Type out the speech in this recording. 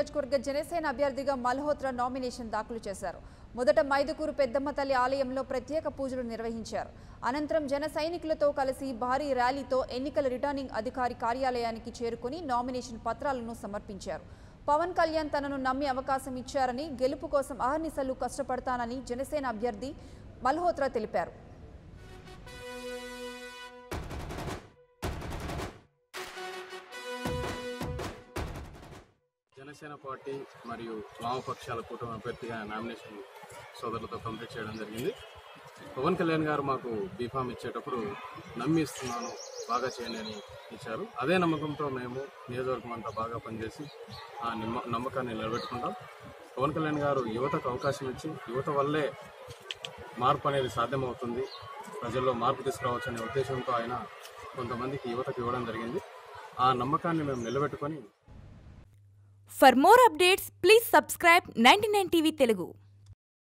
నియోజకవర్గ జనసేన అభ్యర్థిగా మల్హోత్రా నామినేషన్ దాఖలు చేశారు. మొదట మైదుకూరు పెద్దమ్మ తల్లి ఆలయంలో ప్రత్యేక పూజలు నిర్వహించారు. అనంతరం జన సైనికులతో కలిసి భారీ ర్యాలీతో ఎన్నికల రిటర్నింగ్ అధికారి కార్యాలయానికి చేరుకుని నామినేషన్ పత్రాలను సమర్పించారు. పవన్ కళ్యాణ్ తనను నమ్మి అవకాశం ఇచ్చారని, గెలుపు కోసం అహర్నిశలు కష్టపడతానని జనసేన అభ్యర్థి మల్హోత్రా తెలిపారు. జనసేన పార్టీ మరియు వామపక్షాల కూటమి అభ్యర్థిగా నామినేషన్ సోదరులతో కంప్లీట్ చేయడం జరిగింది. పవన్ కళ్యాణ్ గారు మాకు బీఫామ్ ఇచ్చేటప్పుడు నమ్మి ఇస్తున్నాను, బాగా చేయండి అని ఇచ్చారు. అదే నమ్మకంతో మేము నియోజకవర్గం అంతా బాగా పనిచేసి ఆ నమ్మకాన్ని నిలబెట్టుకుంటాం. పవన్ కళ్యాణ్ గారు యువతకు అవకాశం ఇచ్చి యువత వల్లే మార్పు అనేది సాధ్యమవుతుంది, ప్రజల్లో మార్పు తీసుకురావచ్చు అనే ఉద్దేశంతో ఆయన కొంతమందికి యువతకు ఇవ్వడం జరిగింది. ఆ నమ్మకాన్ని మేము నిలబెట్టుకొని For more updates, please subscribe 99 TV Telugu.